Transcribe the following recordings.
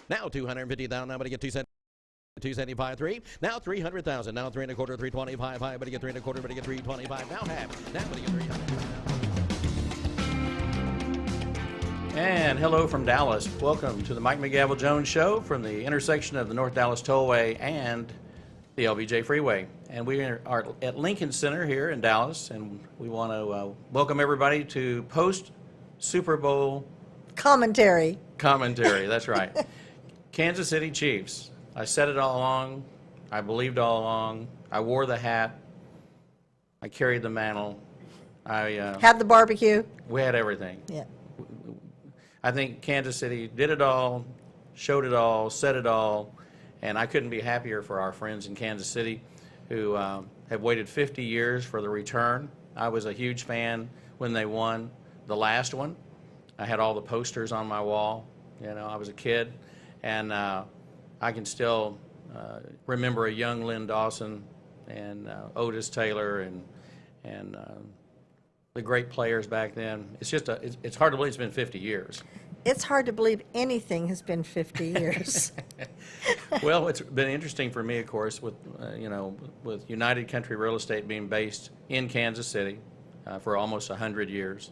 Now 250,000. Now, but to get 275, 3. Now 300,000. Now 3 1/4, 325. High, but to get 3 1/4, but to get 325. Now half. Now, but to get 300. And hello from Dallas. Welcome to the Mike McGavel Jones Show from the intersection of the North Dallas Tollway and the LBJ Freeway. And we are at Lincoln Center here in Dallas, and we want to welcome everybody to post-Super Bowl commentary. That's right. Kansas City Chiefs. I said it all along. I believed all along. I wore the hat. I carried the mantle. I had the barbecue. We had everything. Yeah. I think Kansas City did it all, showed it all, said it all, and I couldn't be happier for our friends in Kansas City who have waited 50 years for the return. I was a huge fan when they won the last one. I had all the posters on my wall. You know, I was a kid, and I can still remember a young Lynn Dawson and Otis Taylor and the great players back then. It's just it's hard to believe it's been 50 years. It's hard to believe anything has been 50 years. Well, it's been interesting for me, of course, with with United Country Real Estate being based in Kansas City for almost 100 years,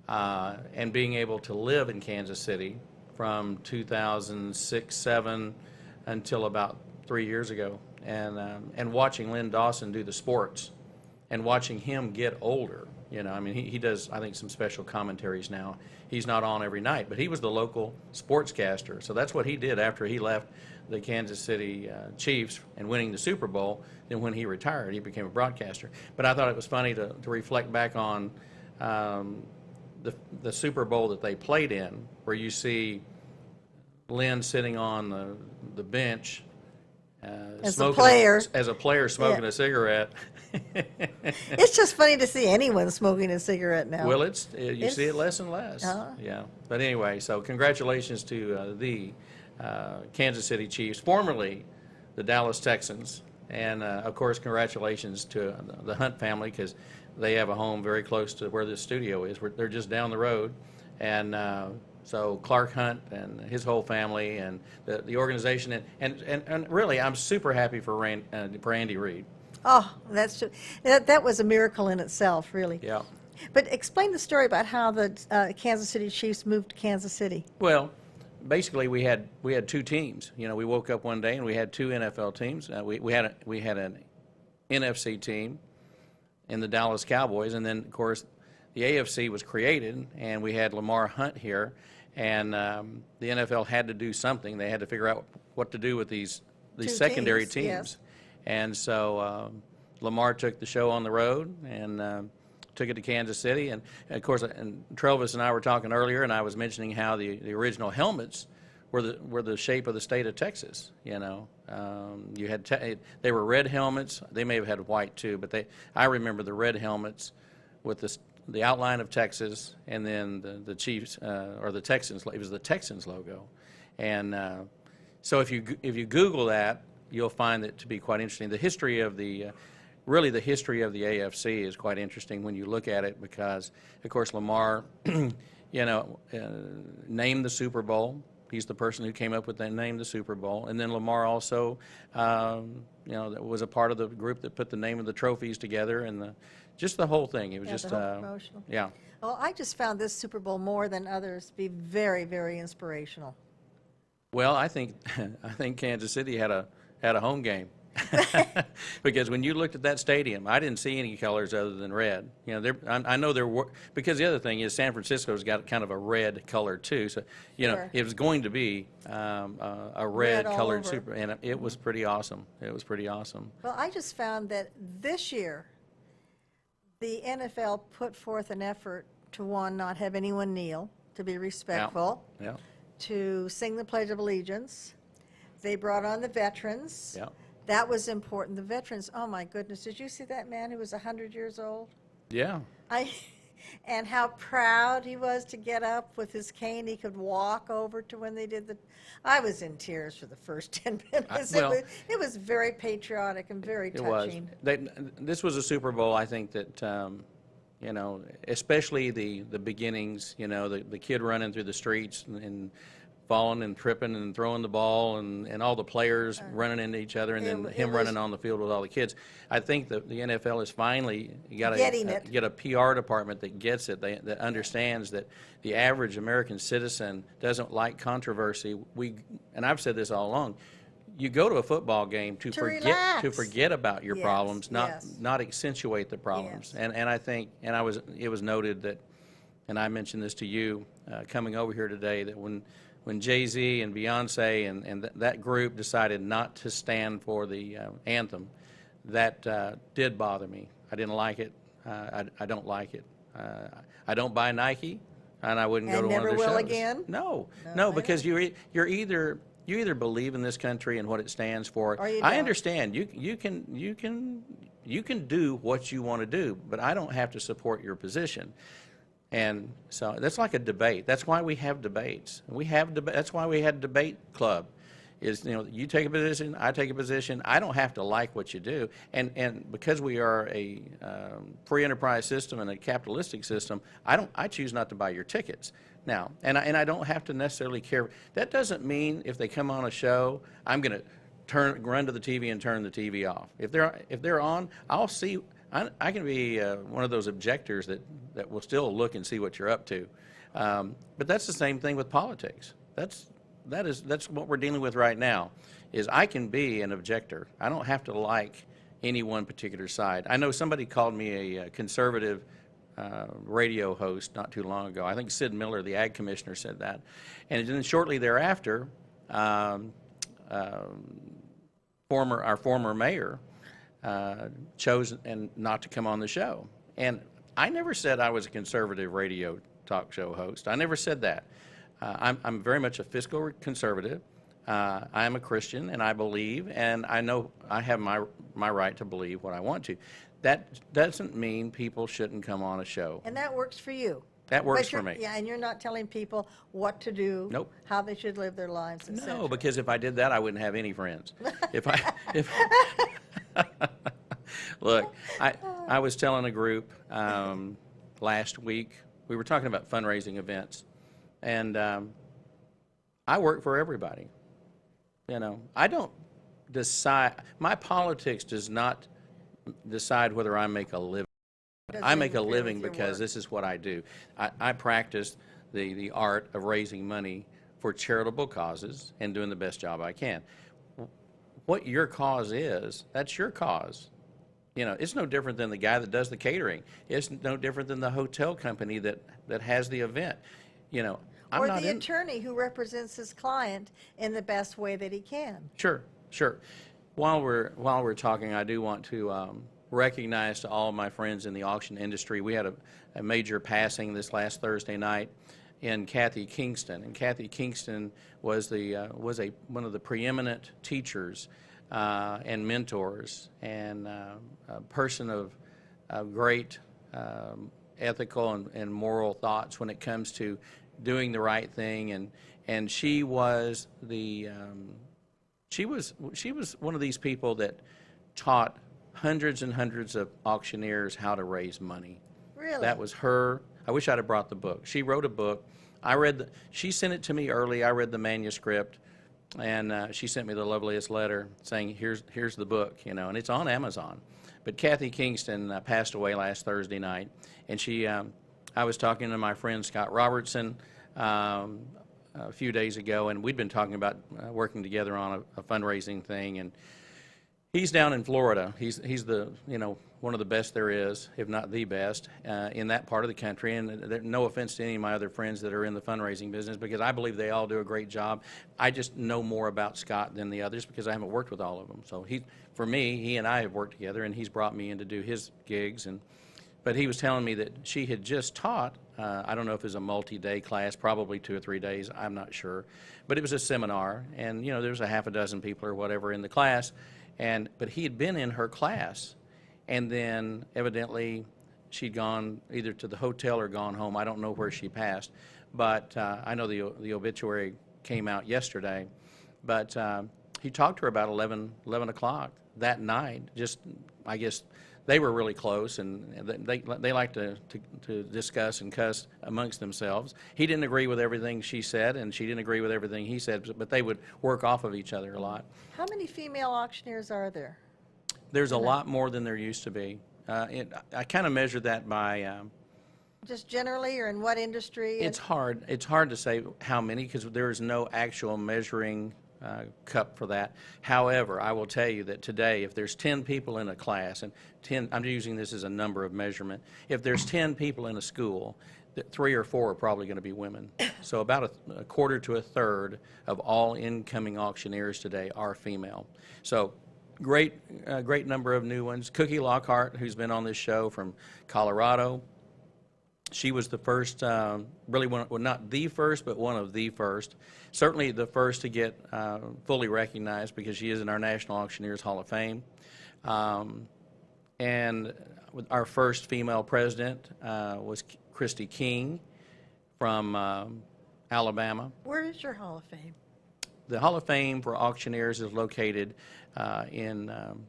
and being able to live in Kansas City from 2006-07 until about 3 years ago, and watching Lynn Dawson do the sports, and watching him get older. You know, I mean, he does, I think, some special commentaries now. He's not on every night, but he was the local sportscaster. So that's what he did after he left the Kansas City Chiefs and winning the Super Bowl. Then when he retired, he became a broadcaster. But I thought it was funny to reflect back on the Super Bowl that they played in, where you see Lynn sitting on the bench as a player smoking yeah. a cigarette. It's just funny to see anyone smoking a cigarette now. Well, you see it less and less. Yeah. But anyway, so congratulations to the Kansas City Chiefs, formerly the Dallas Texans, and of course congratulations to the Hunt family, because they have a home very close to where this studio is. They're just down the road, and so Clark Hunt and his whole family and the organization, and really I'm super happy for Andy Reid. Oh, that's true. That was a miracle in itself, really. Yeah. But explain the story about how the Kansas City Chiefs moved to Kansas City. Well, basically we had two teams. You know, we woke up one day and we had two NFL teams. We had an NFC team in the Dallas Cowboys, and then of course the AFC was created, and we had Lamar Hunt here, and the NFL had to do something. They had to figure out what to do with these secondary teams. Yes. And so Lamar took the show on the road and took it to Kansas City. And of course, and Travis and I were talking earlier, and I was mentioning how the original helmets were the shape of the state of Texas. You know, you had they were red helmets. They may have had white too, but I remember the red helmets with the outline of Texas, and then the Chiefs or the Texans. It was the Texans logo, and so if you Google that, you'll find it to be quite interesting. The history of really the history of the AFC is quite interesting when you look at it, because of course Lamar, named the Super Bowl. He's the person who came up with the name, the Super Bowl, and then Lamar also, was a part of the group that put the name of the trophies together, and just the whole thing. It was just promotional. Yeah. Well, I just found this Super Bowl more than others to be very, very inspirational. Well, I think Kansas City had a home game. Because when you looked at that stadium, I didn't see any colors other than red. You know, I know there were, because the other thing is San Francisco's got kind of a red color too. So Sure. It was going to be a red colored Super, and it was pretty awesome. It was pretty awesome. Well, I just found that this year the NFL put forth an effort to, one, not have anyone kneel, to be respectful, Yeah. to sing the Pledge of Allegiance. They brought on the veterans. Yeah. That was important. The veterans, oh my goodness, did you see that man who was 100 years old? Yeah. And how proud he was to get up with his cane. He could walk over to when they did the. I was in tears for the first 10 minutes. well, it was very patriotic and very It was. touching. This was a Super Bowl, I think, that, you know, especially the beginnings, you know, the kid running through the streets and falling and tripping and throwing the ball and all the players running into each other and then him running on the field with all the kids. I think that the NFL is finally got to get a PR department that gets it, that understands that the average American citizen doesn't like controversy. And I've said this all along. You go to a football game to forget about your problems, not accentuate the problems. Yes. And I think, and it was noted that, and I mentioned this to you coming over here today, that when Jay-Z and Beyonce and that group decided not to stand for the anthem, that did bother me. I didn't like it. I don't like it. I don't buy Nike, and I wouldn't go to one of their shows. And never will again? No, because you either believe in this country and what it stands for. Or you I don't. understand you can do what you want to do, but I don't have to support your position. And so that's like a debate. That's why we have debates. That's why we had debate club. Is, you know, you take a position, I take a position. I don't have to like what you do. And because we are a free enterprise system and a capitalistic system, I choose not to buy your tickets. Now, and I don't have to necessarily care. That doesn't mean if they come on a show, I'm going to run to the TV and turn the TV off. If they're on, I'll see. I can be one of those objectors that will still look and see what you're up to. But that's the same thing with politics. That's what we're dealing with right now, is I can be an objector. I don't have to like any one particular side. I know somebody called me a conservative radio host not too long ago. I think Sid Miller, the ag commissioner, said that. And then shortly thereafter, our former mayor chose not to come on the show. And I never said I was a conservative radio talk show host. I never said that. I'm very much a fiscal conservative. I am a Christian, and I believe, and I know I have my right to believe what I want to. That doesn't mean people shouldn't come on a show. And that works for you. That works for me. Yeah, and you're not telling people what to do, Nope. how they should live their lives, etc. No, because if I did that, I wouldn't have any friends. Look, I was telling a group last week, we were talking about fundraising events, and I work for everybody. You know, I don't decide, my politics does not decide whether I make a living. I make a living because this is what I do. I practice the art of raising money for charitable causes and doing the best job I can. What your cause is, that's your cause. You know, it's no different than the guy that does the catering. It's no different than the hotel company that has the event. You know, or the attorney who represents his client in the best way that he can. Sure. While we're talking, I do want to recognize to all of my friends in the auction industry. We had a major passing this last Thursday night in Kathy Kingston, and Kathy Kingston was one of the preeminent teachers and mentors, and a person of great ethical and moral thoughts when it comes to doing the right thing, and she was she was one of these people that taught hundreds and hundreds of auctioneers how to raise money. Really? That was her. I wish I'd have brought the book. She wrote a book. She sent it to me early. I read the manuscript, and she sent me the loveliest letter saying, here's the book, you know, and it's on Amazon. But Kathy Kingston passed away last Thursday night, and I was talking to my friend Scott Robertson a few days ago, and we'd been talking about working together on a fundraising thing, and he's down in Florida. He's the, you know, one of the best there is, if not the best, in that part of the country. And no offense to any of my other friends that are in the fundraising business, because I believe they all do a great job. I just know more about Scott than the others because I haven't worked with all of them. So for me, he and I have worked together, and he's brought me in to do his gigs. But he was telling me that she had just taught, I don't know if it was a multi-day class, probably 2 or 3 days, I'm not sure. But it was a seminar, and, you know, there's a half a dozen people or whatever in the class. But he had been in her class, and then evidently she'd gone either to the hotel or gone home. I don't know where she passed, but I know the obituary came out yesterday. But he talked to her about 11 o'clock that night. Just, I guess, they were really close, and they like to discuss and cuss amongst themselves. He didn't agree with everything she said, and she didn't agree with everything he said, but they would work off of each other a lot. How many female auctioneers are there? There's a lot more than there used to be. I kind of measured that by... Just generally, or in what industry? It's hard to say how many, because there is no actual measuring cup for that. However, I will tell you that today, if there's 10 people in a class, and 10, I'm using this as a number of measurement, if there's 10 people in a school, 3 or 4 are probably going to be women. So about a quarter to a third of all incoming auctioneers today are female. So great number of new ones. Cookie Lockhart, who's been on this show from Colorado, she was the first, really one, well, not the first, but one of the first. Certainly the first to get fully recognized, because she is in our National Auctioneers Hall of Fame. And our first female president was Christy King from Alabama. Where is your Hall of Fame? The Hall of Fame for auctioneers is located outside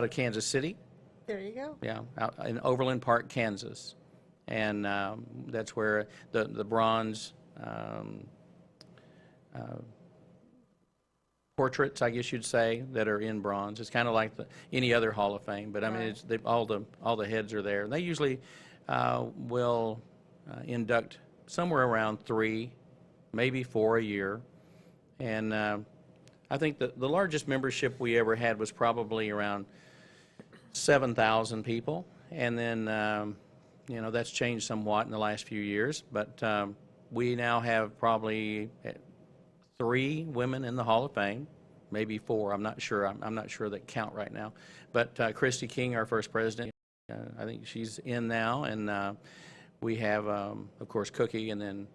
of Kansas City. There you go. Yeah, out in Overland Park, Kansas. And that's where the bronze portraits, I guess you'd say, that are in bronze. It's kind of like any other Hall of Fame, but I mean, it's all the heads are there. And they usually will induct somewhere around 3, maybe 4 a year. And I think the largest membership we ever had was probably around 7,000 people, and then you know, that's changed somewhat in the last few years, but we now have probably 3 women in the Hall of Fame, maybe 4. I'm not sure. I'm not sure that count right now. But Christy King, our first president, I think she's in now, and we have, of course, Cookie, and then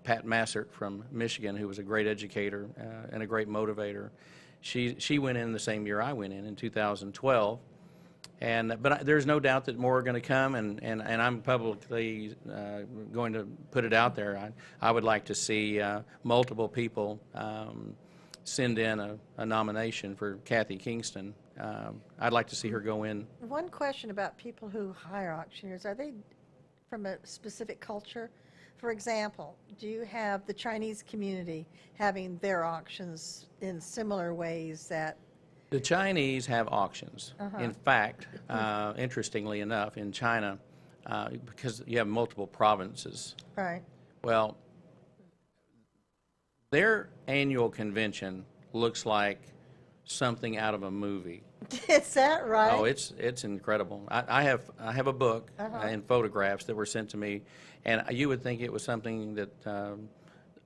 Pat Massert from Michigan, who was a great educator and a great motivator. She went in the same year I went in 2012. But there's no doubt that more are going to come, and I'm publicly going to put it out there. I would like to see multiple people send in a nomination for Kathy Kingston. I'd like to see her go in. One question about people who hire auctioneers: are they from a specific culture? For example, do you have the Chinese community having their auctions in similar ways that? The Chinese have auctions. In fact, interestingly enough, in China, because you have multiple provinces. Right. Well, their annual convention looks like something out of a movie. Is that right? Oh, it's incredible. I have a book and photographs that were sent to me, and you would think it was something that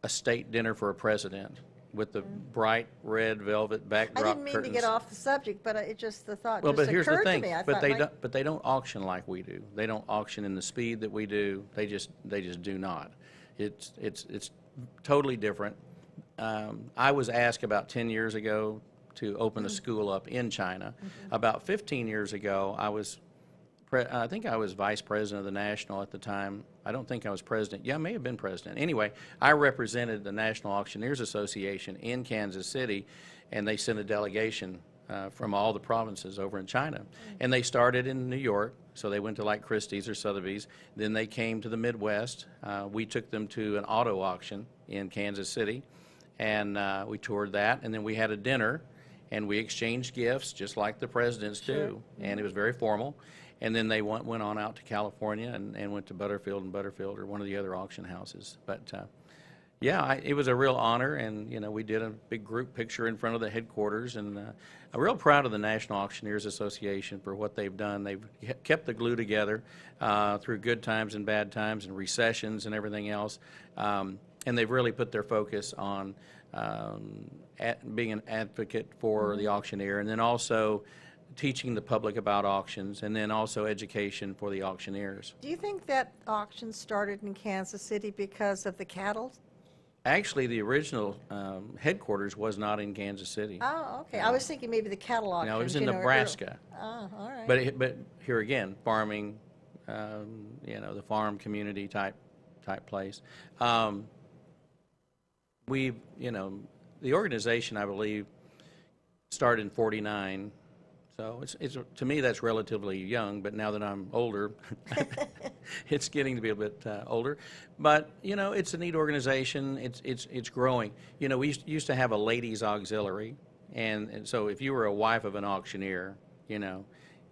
a state dinner for a president, with the bright red velvet backdrop I didn't mean curtains. to get off the subject, but it just the thought Well, just but here's the occurred thing. to me. I But thought, they don't auction like we do. They don't auction in the speed that we do. They just do not. It's totally different. I was asked about 10 years ago to open a school up in China. About 15 years ago, I think I was vice president of the National at the time. I don't think I was president. Yeah, I may have been president. Anyway, I represented the National Auctioneers Association in Kansas City, and they sent a delegation from all the provinces over in China. And they started in New York, so they went to like Christie's or Sotheby's. Then they came to the Midwest. We took them to an auto auction in Kansas City, and we toured that. And then we had a dinner, and we exchanged gifts just like the presidents do, and it was very formal. And then they went on out to California and went to Butterfield or one of the other auction houses. But yeah, it was a real honor, and you know, we did a big group picture in front of the headquarters, and I'm real proud of the National Auctioneers Association for what they've done. They've kept the glue together through good times and bad times and recessions and everything else, and they've really put their focus on being an advocate for the auctioneer, and then also teaching the public about auctions, and then also education for the auctioneers. do you think that auction started in Kansas City because of the cattle? Actually, the original headquarters was not in Kansas City. Oh, okay. I was thinking maybe the cattle auction. No, it was in Nebraska. Oh, all right. But here again, farming, you know, the farm community type place. You know, the organization, I believe, started in '49. So it's to me that's relatively young, but now that I'm older, it's getting to be a bit older. But you know, it's a neat organization. It's growing. You know, we used to have a ladies auxiliary, and so if you were a wife of an auctioneer, you know,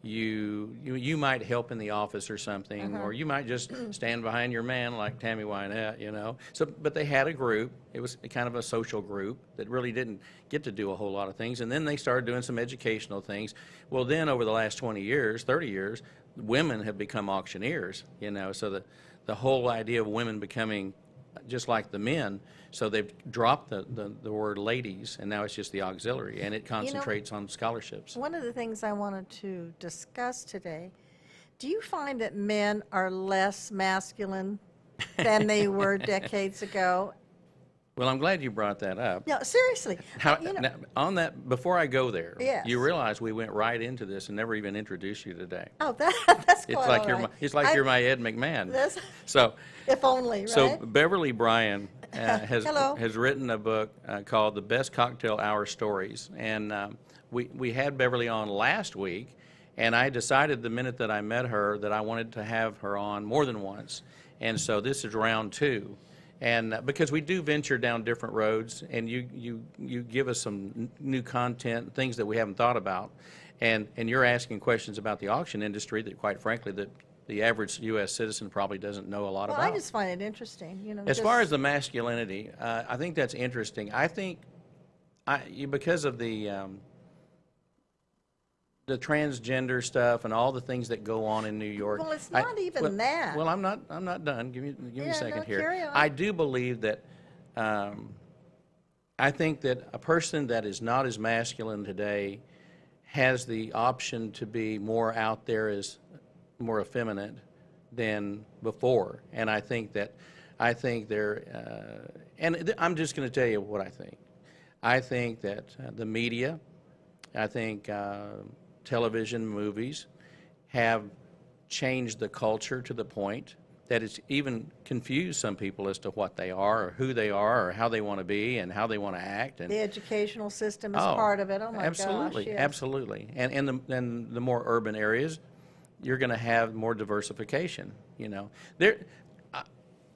you might help in the office or something, or you might just stand behind your man like Tammy Wynette, you know. So, but they had a group. It was kind of a social group that really didn't get to do a whole lot of things. And then they started doing some educational things. Well, then over the last 20 years, 30 years, women have become auctioneers, you know. So the whole idea of women becoming just like the men, so they've dropped the word ladies, and now it's just the auxiliary, and it concentrates on scholarships. One of the things I wanted to discuss today, do you find that men are less masculine than they were decades ago? Well, I'm glad you brought that up. No, seriously. How, you know, now, on that, before I go there, Yes. you realize we went right into this and never even introduced you today. oh, that's quite It's like all you're right. it's like you're my Ed McMahon. That's, So if only, right? so Beverley Bryann Hello. has written a book called The Best Cocktail Hour Stories, and we had Beverly on last week, and I decided the minute that I met her that I wanted to have her on more than once, and so this is round 2. And because we do venture down different roads, and you give us some new content, things that we haven't thought about, and you're asking questions about the auction industry that, quite frankly, that the average U.S. citizen probably doesn't know a lot well, about. I just find it interesting, you know. As far as the masculinity, I think that's interesting. I think because of the transgender stuff and all the things that go on in New York. Well, it's not even that. Well, I'm not done. Give me Yeah, a second no, here. carry on. I do believe that I think that a person that is not as masculine today has the option to be more out there as more effeminate than before. And I think they're I'm just going to tell you what I think. I think that the media, I think television, movies have changed the culture to the point that it's even confused some people as to what they are or who they are or how they want to be and how they want to act. And the educational system is part of it. Oh my absolutely, gosh, yes. absolutely. And the more urban areas, you're going to have more diversification. You know,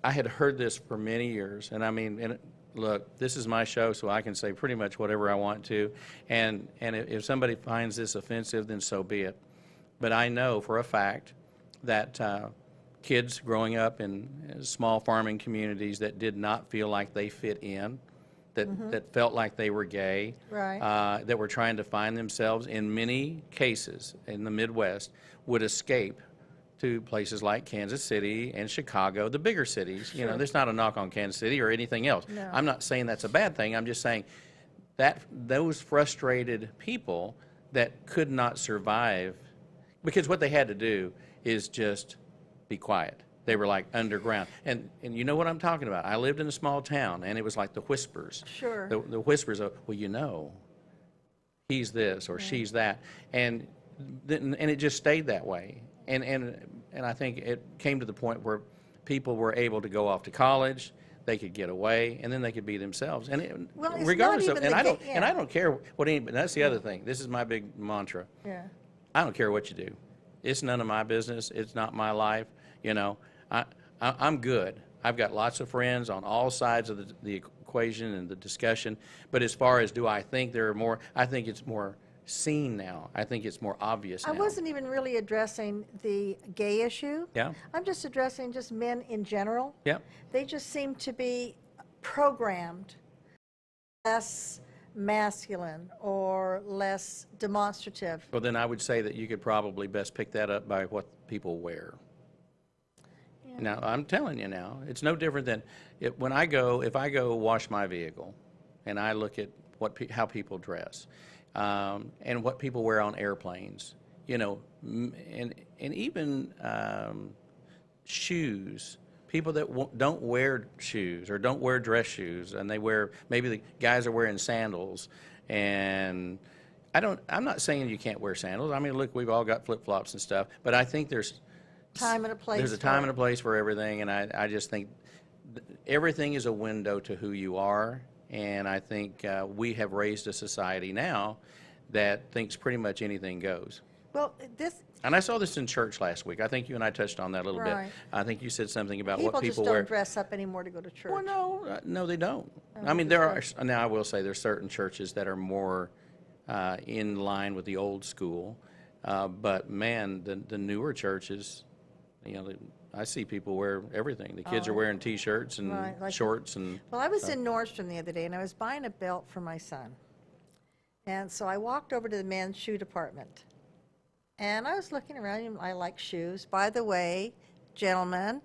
I had heard this for many years, and I mean, and look, this is my show, so I can say pretty much whatever I want to. And if somebody finds this offensive, then so be it. But I know for a fact that kids growing up in small farming communities that did not feel like they fit in, that felt like they were gay, Right. that were trying to find themselves, in many cases in the Midwest, would escape to places like Kansas City and Chicago, the bigger cities. You know, there's not a knock on Kansas City or anything else. No. I'm not saying that's a bad thing. I'm just saying that those frustrated people that could not survive, because what they had to do is just be quiet. They were like underground. And you know what I'm talking about. I lived in a small town, and it was like the whispers. Sure. The whispers of, well, you know, he's this or she's that. And it just stayed that way. And I think it came to the point where people were able to go off to college, they could get away, and then they could be themselves. And Well, it's regardless not of, even and the I don't, ga- and I yeah. don't care what anybody. That's the other thing. This is my big mantra. Yeah. I don't care what you do. It's none of my business. It's not my life. You know, I'm good. I've got lots of friends on all sides of the equation and the discussion. But as far as do I think there are more, I think it's more seen now. I think it's more obvious now. I wasn't even really addressing the gay issue. Yeah. I'm just addressing just men in general. Yeah. They just seem to be programmed less masculine or less demonstrative. Well, then I would say that you could probably best pick that up by what people wear. Yeah. Now, I'm telling you now, it's no different than if I go wash my vehicle and I look at how people dress and what people wear on airplanes, you know, and even shoes. People that don't wear shoes or don't wear dress shoes, and maybe the guys are wearing sandals, and I'm not saying you can't wear sandals. I mean, look, we've all got flip-flops and stuff, but I think there's time and a place. There's a time and a place for everything, and I just think everything is a window to who you are, and I think we have raised a society now that thinks pretty much anything goes. Well, this And I saw this in church last week. I think you and I touched on that a little bit. Right. I think you said something about people what just people don't wear. dress up anymore to go to church. Well, no, they don't. Oh, I mean, they there are, just now I will say there's certain churches that are more in line with the old school. But man, the newer churches, you know, I see people wear everything. The kids are wearing T-shirts and Right, like- shorts and. Well, I was in Nordstrom the other day, and I was buying a belt for my son. And so I walked over to the men's shoe department. And I was looking around, and I like shoes. By the way, gentlemen,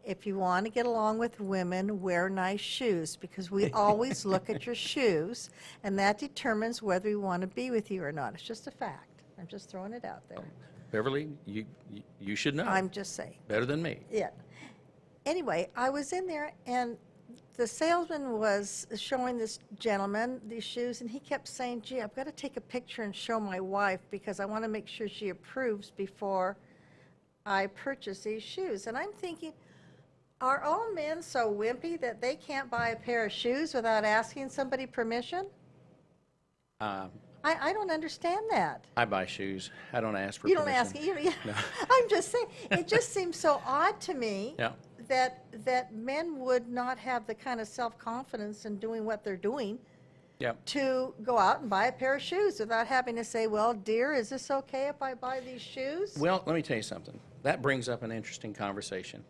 if you want to get along with women, wear nice shoes, because we always look at your shoes, and that determines whether we want to be with you or not. It's just a fact. I'm just throwing it out there. Beverly, you should know. I'm just saying. Better than me. Yeah. Anyway, I was in there, and the salesman was showing this gentleman these shoes, and he kept saying, gee, I've got to take a picture and show my wife because I want to make sure she approves before I purchase these shoes. And I'm thinking, are all men so wimpy that they can't buy a pair of shoes without asking somebody permission? I don't understand that. I buy shoes. I don't ask for You permission. don't ask. I'm just saying, it just seems so odd to me Yeah. that men would not have the kind of self-confidence in doing what they're doing Yeah. to go out and buy a pair of shoes without having to say, well, dear, is this okay if I buy these shoes? Well, let me tell you something. That brings up an interesting conversation.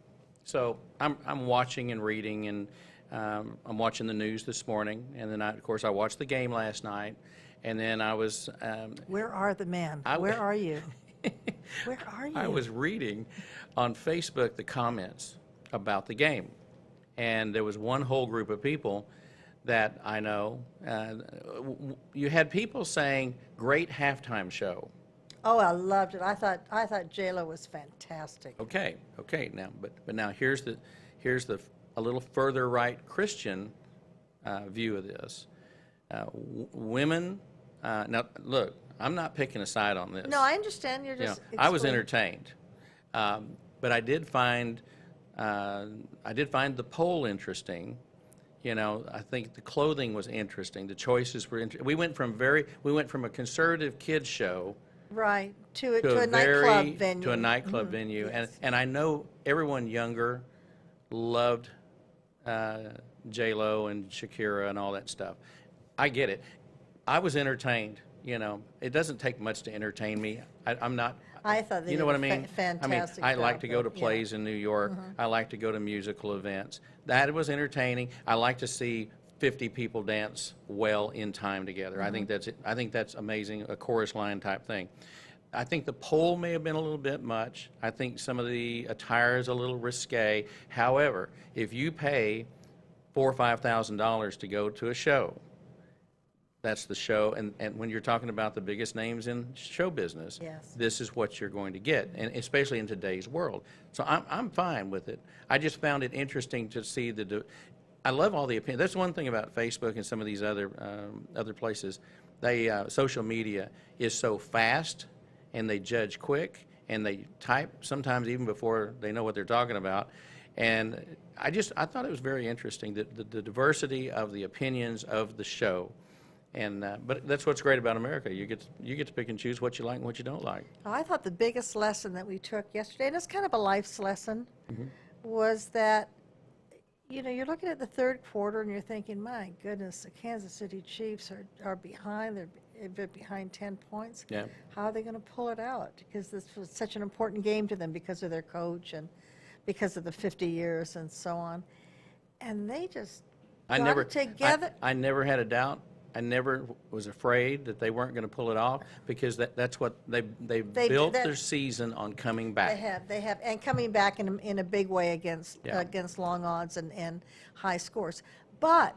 So I'm watching and reading, and I'm watching the news this morning, and then of course I watched the game last night, and then I was. Where are the men? Where are you? Where are you? I was reading on Facebook the comments about the game, and there was one whole group of people that I know. You had people saying, "Great halftime show." Oh, I loved it. I thought J-Lo was fantastic. Okay. Now, but now here's a little further right Christian view of this. Women. Now, look, I'm not picking a side on this. No, I understand. You're You know, just. I was explaining. entertained, but I did find the poll interesting. You know, I think the clothing was interesting. The choices were interesting. We went from a conservative kids show. Right, to a To nightclub venue. To a nightclub venue. Yes. And I know everyone younger loved J-Lo and Shakira and all that stuff. I get it. I was entertained, you know. It doesn't take much to entertain me. I'm not, I thought they you know did what a I mean? fantastic I like job, to go to though. Yeah. plays in New York. I like to go to musical events. That was entertaining. I like to see 50 people dance well in time together. I think that's amazing, a chorus line type thing. I think the poll may have been a little bit much. I think some of the attire is a little risque. However, if you pay $4,000 or $5,000 to go to a show, that's the show, and when you're talking about the biggest names in show business, Yes. this is what you're going to get, and especially in today's world. So I'm fine with it. I just found it interesting to see I love all the opinions. That's one thing about Facebook and some of these other places. Social media is so fast, and they judge quick, and they type sometimes even before they know what they're talking about. And I thought it was very interesting that the diversity of the opinions of the show. And but that's what's great about America. You get to pick and choose what you like and what you don't like. Oh, I thought the biggest lesson that we took yesterday, and it's kind of a life's lesson, was that, you know, you're looking at the third quarter and you're thinking, my goodness, the Kansas City Chiefs are behind. They're behind 10 points. Yeah. How are they going to pull it out? Because this was such an important game to them because of their coach and because of the 50 years and so on. And they just got it together. I never had a doubt. I never was afraid that they weren't going to pull it off because that's what they built their season on coming back. They have, and coming back in a big way against Yeah. against long odds and high scores. But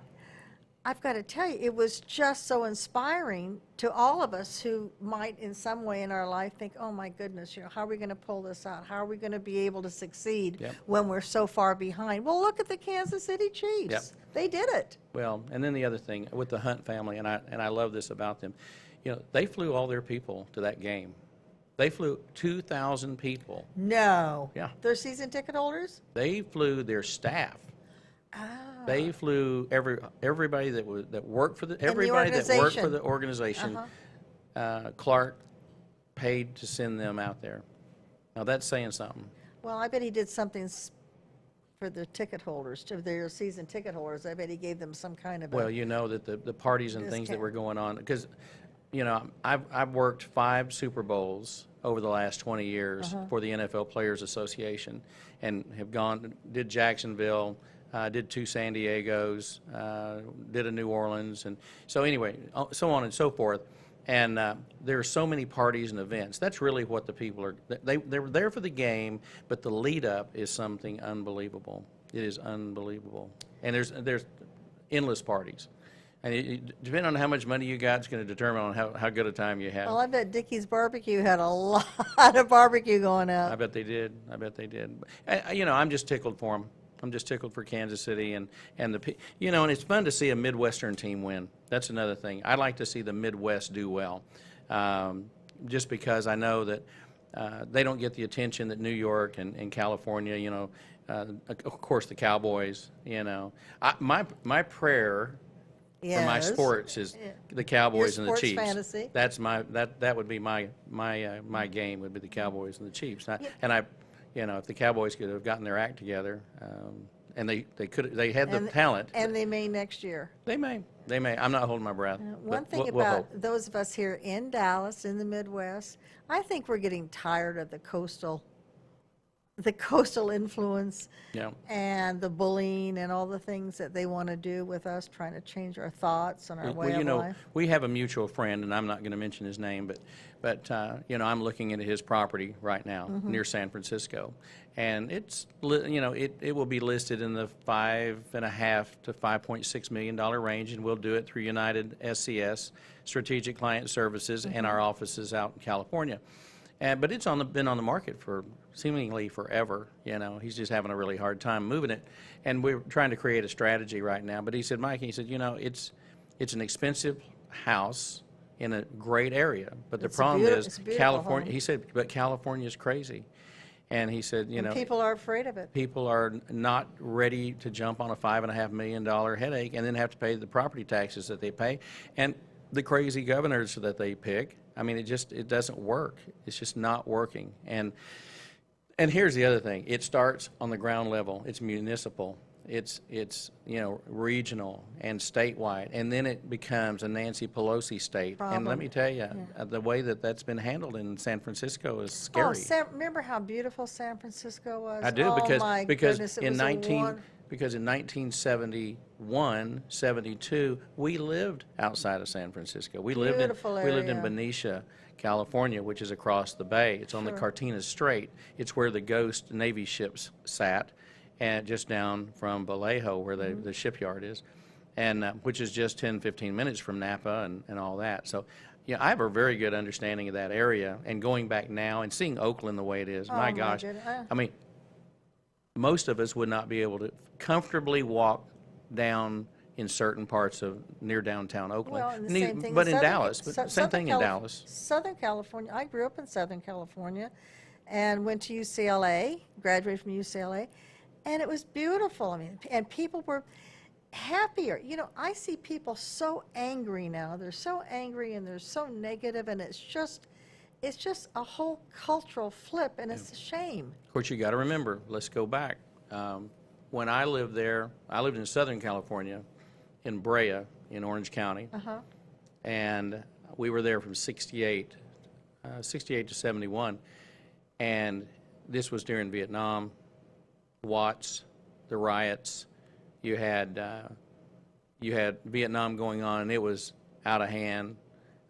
I've got to tell you, it was just so inspiring to all of us who might, in some way in our life, think, "Oh my goodness, you know, how are we going to pull this out? How are we going to be able to succeed Yep. when we're so far behind?" Well, look at the Kansas City Chiefs. Yep. They did it. Well, and then the other thing with the Hunt family, and I love this about them, you know, they flew all their people to that game. They flew 2,000 people. No. Yeah. They're season ticket holders? They flew their staff. Oh. They flew everybody that worked for the organization. Clark paid to send them out there. Now that's saying something. Well, I bet he did something for the ticket holders, to their season ticket holders. I bet he gave them some kind of Well, you know that the parties and things that were going on, because, you know, I've worked 5 Super Bowls over the last 20 years for the NFL Players Association, and have did Jacksonville, did 2 San Diegos, did a New Orleans, and so anyway, so on and so forth. And there are so many parties and events. That's really what the people are. They're there for the game, but the lead up is something unbelievable. It is unbelievable, and there's endless parties. And depending on how much money you got, it's going to determine on how good a time you have. Well, I bet Dickey's Barbecue had a lot of barbecue going out. I bet they did. I bet they did. You know, I'm just tickled for them. I'm just tickled for Kansas City and you know, and it's fun to see a Midwestern team win. That's another thing. I like to see the Midwest do well, just because I know that they don't get the attention that New York and California, you know, of course the Cowboys, you know. My prayer for my sports is the Cowboys and the Chiefs. Fantasy. That's that would be my game, would be the Cowboys and the Chiefs. You know, if the Cowboys could have gotten their act together, and they had the talent. And they may next year. They may. I'm not holding my breath. One thing about those of us here in Dallas, in the Midwest, I think we're getting tired of the coastal influence, and the bullying and all the things that they want to do with us, trying to change our thoughts and our way of life. We have a mutual friend, and I'm not going to mention his name, but you know, I'm looking into his property right now near San Francisco, and it's, you know, it will be listed in the $5.5 to $5.6 million range, and we'll do it through United SCS, Strategic Client Services, and our offices out in California. But it's been on the market for seemingly forever. You know, he's just having a really hard time moving it, and we're trying to create a strategy right now. But he said, Mike, he said, you know, it's an expensive house in a great area, but the problem is California. Home. He said, but California is crazy, and he said, you know, people are afraid of it. People are not ready to jump on a $5.5 million headache and then have to pay the property taxes that they pay, and the crazy governors that they pick. I mean, it doesn't work. It's just not working. And here's the other thing. It starts on the ground level. It's municipal. It's you know, regional and statewide, and then it becomes a Nancy Pelosi state. And let me tell you, the way that's been handled in San Francisco is scary. Oh, remember how beautiful San Francisco was? I do, because in 1971, 72, we lived outside of San Francisco. We lived in Benicia, California, which is across the bay. It's on the Cartagena Strait. It's where the ghost Navy ships sat, and just down from Vallejo, where the shipyard is, and which is just 10-15 minutes from Napa and all that. So, yeah, I have a very good understanding of that area. And going back now and seeing Oakland the way it is, my gosh, I mean, most of us would not be able to comfortably walk down in certain parts of near downtown Oakland. Well, and the same thing but in in Southern, Dallas, same thing in Dallas. Southern California. I grew up in Southern California, and went to UCLA. Graduated from UCLA. And it was beautiful. I mean, and people were happier. You know, I see people so angry now. They're so angry and they're so negative, and it's just a whole cultural flip, and it's a shame. Of course, you got to remember. Let's go back. When I lived there, I lived in Southern California, in Brea, in Orange County, and we were there from 68 to 71, and this was during Vietnam. Watts, the riots, you had Vietnam going on, and it was out of hand.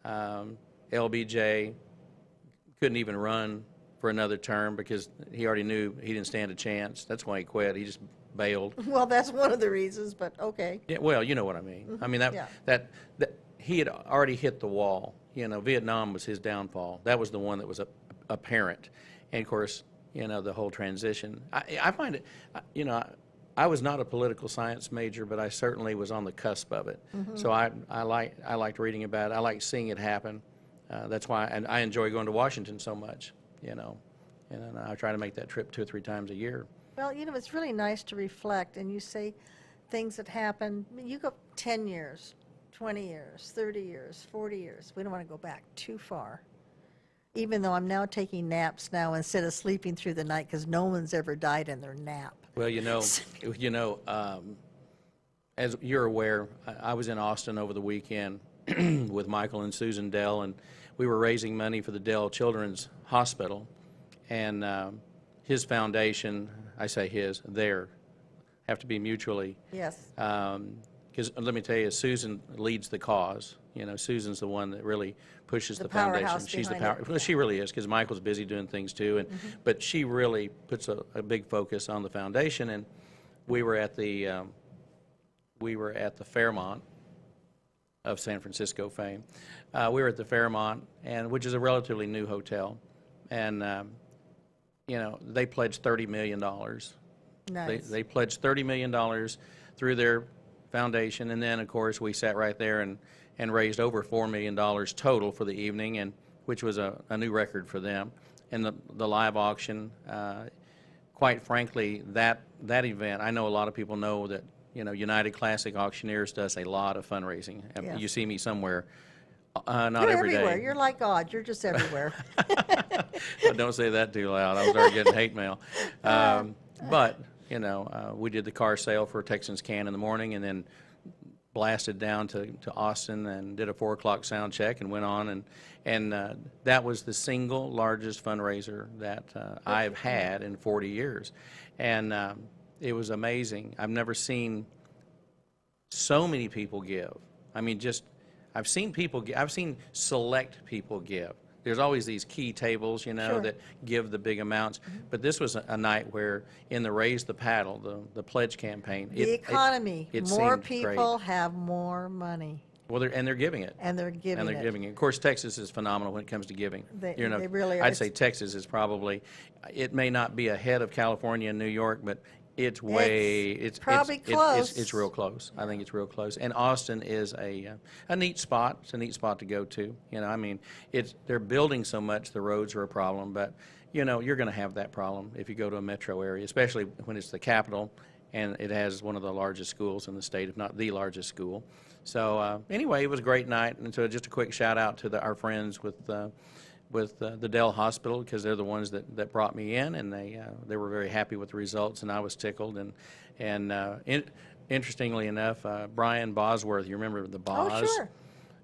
LBJ couldn't even run for another term because he already knew he didn't stand a chance. That's why he quit. He just bailed. Well, that's one of the reasons, but okay. Yeah, well, you know what I mean. I mean that he had already hit the wall. You know, Vietnam was his downfall. That was the one that was apparent, and of course, you know, the whole transition. I find it, you know, I was not a political science major, but I certainly was on the cusp of it. So I liked reading about it. I liked seeing it happen. that's why I enjoy going to Washington so much, you know, and I try to make that trip 2 or 3 times a year. Well, you know, it's really nice to reflect, and you say things that happened. I mean, you go 10 years, 20 years, 30 years, 40 years. We don't want to go back too far. Even though I'm now taking naps now instead of sleeping through the night, because no one's ever died in their nap. Well, as you're aware, I was in Austin over the weekend with Michael and Susan Dell, and we were raising money for the Dell Children's Hospital, and his foundation, I say his, their, have to be mutually. Yes. Because let me tell you, Susan leads the cause. You know, Susan's the one that really pushes the foundation. powerhouse She's the behind power. it. Well, she really is, because Michael's busy doing things too, and but she really puts a big focus on the foundation. And we were at the Fairmont of San Francisco fame. We were at the Fairmont, which is a relatively new hotel, and you know, they pledged $30 million. Nice. They pledged $30 million through their foundation, and then of course we sat right there and raised over $4 million total for the evening, and which was a new record for them. And the live auction, quite frankly, that event, I know a lot of people know that, you know, United Classic Auctioneers does a lot of fundraising. Yeah. You see me somewhere, not You're every day. everywhere. You're like God. You're just everywhere. Don't say that too loud. I'll start getting hate mail. But, you know, we did the car sale for Texans Can in the morning, and then blasted down to Austin and did a 4 o'clock sound check and went on, and that was the single largest fundraiser that I've had in 40 years. And it was amazing. I've never seen so many people give. I mean, I've seen select people give. There's always these key tables, you know, Sure. that give the big amounts. But this was a night where, in the Raise the Paddle, the pledge campaign, The economy. it More seemed people great. have more money. Well, they're giving it. And they're giving it. Giving it. Of course, Texas is phenomenal when it comes to giving. They You know, really are. I'd say Texas is probably, it may not be ahead of California and New York, but it's way, it's probably it's close. real close. I think it's real close. And Austin is a neat spot. It's a neat spot to go to. You know, I mean, they're building so much, the roads are a problem, but you know, you're going to have that problem if you go to a metro area, especially when it's the capital and it has one of the largest schools in the state, if not the largest school. So anyway, it was a great night. And so just a quick shout out to our friends with the Dell Hospital, because they're the ones that brought me in, and they were very happy with the results, and I was tickled. And interestingly enough, Brian Bosworth, you remember the Boz? Oh, sure.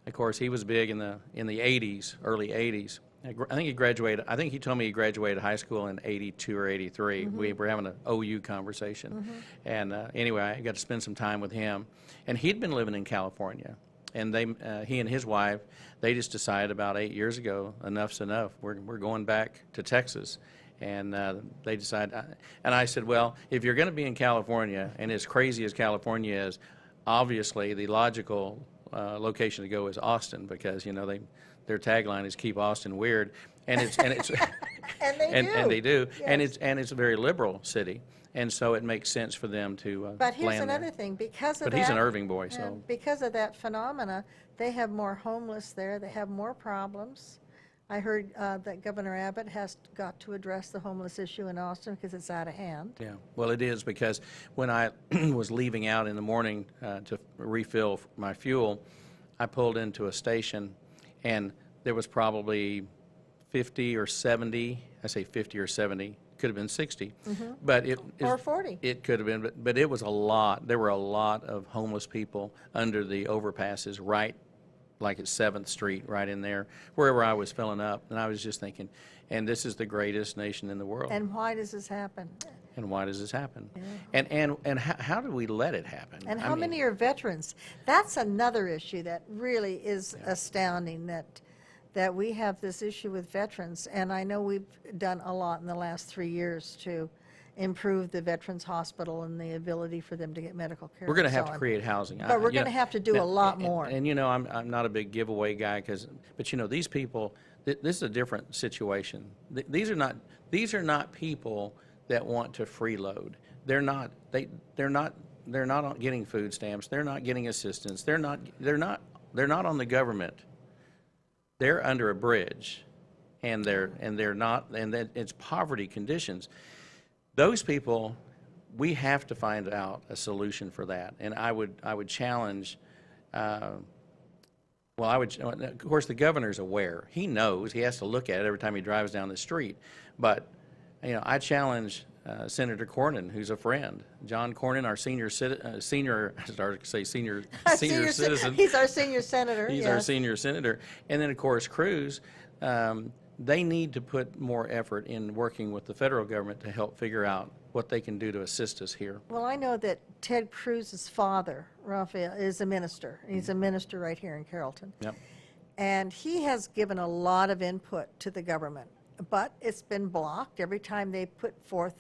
Of course, he was big in the 80s, early 80s. I think he graduated. I think he told me he graduated high school in 82 or 83. We were having an OU conversation, and anyway, I got to spend some time with him. And he'd been living in California, and he and his wife, they just decided about 8 years ago, enough's enough. We're going back to Texas, and they decided. And I said, well, if you're going to be in California, and as crazy as California is, obviously the logical location to go is Austin, because you know their tagline is "Keep Austin Weird," and it's And they do. and Yes. it's a very liberal city, and so it makes sense for them to But here's land there. another thing, because of But that. he's an Irving boy, so Because of that phenomena, they have more homeless there, they have more problems. I heard that Governor Abbott has got to address the homeless issue in Austin because it's out of hand. yeah. Well, it is, because when I was leaving out in the morning to refill my fuel, I pulled into a station, and there was probably 50 or 70, I say 50 or 70, could have been 60, but Or 40. It could have been, but it was a lot. There were a lot of homeless people under the overpasses, right, like at 7th Street, right in there, wherever I was filling up. And I was just thinking, and this is the greatest nation in the world. And why does this happen? And why does this happen? Yeah. And how do we let it happen? And I how mean, many are veterans? That's another issue that really is astounding, that we have this issue with veterans. And I know we've done a lot in the last 3 years to improve the Veterans Hospital and the ability for them to get medical care. We're going to and have so to on. create housing. But we're going to have to do a lot more. And you know, I'm not a big giveaway guy, but you know, these people, this is a different situation. These are not people that want to freeload. They're not getting food stamps. They're not getting assistance. They're not on the government they're under a bridge, and they're not, and that it's poverty conditions. Those people, we have to find out a solution for that. And I would challenge. Well, of course, the governor's aware. He knows. He has to look at it every time he drives down the street. But, I challenge Senator Cornyn, who's a friend. John Cornyn, our senior citizen. He's our senior senator. He's our senior senator. And then, of course, Cruz. They need to put more effort in working with the federal government to help figure out what they can do to assist us here. Well, I know that Ted Cruz's father, Raphael, is a minister. He's a minister right here in Carrollton. Yep. And he has given a lot of input to the government, but it's been blocked every time they put forth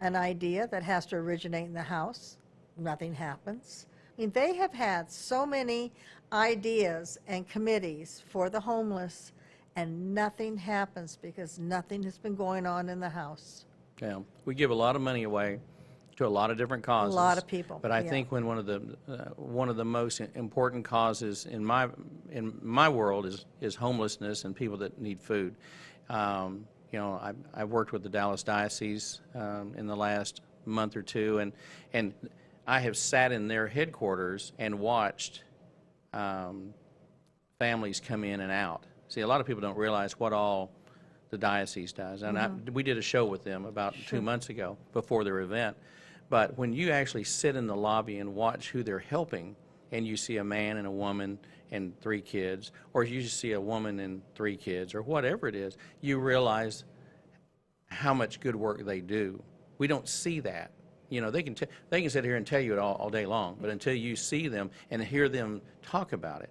an idea that has to originate in the House. Nothing happens. I mean, they have had so many ideas and committees for the homeless, and nothing happens because nothing has been going on in the House. Yeah, we give a lot of money away to a lot of different causes. A lot of people. But I think when one of the most important causes in my world is homelessness and people that need food. I've worked with the Dallas Diocese in the last month or two, and I have sat in their headquarters and watched families come in and out. See, a lot of people don't realize what all the diocese does. And we did a show with them about 2 months ago before their event. But when you actually sit in the lobby and watch who they're helping, and you see a man and a woman and 3 kids, or you just see a woman and 3 kids, or whatever it is, you realize how much good work they do. We don't see that. They can sit here and tell you it all day long, but until you see them and hear them talk about it,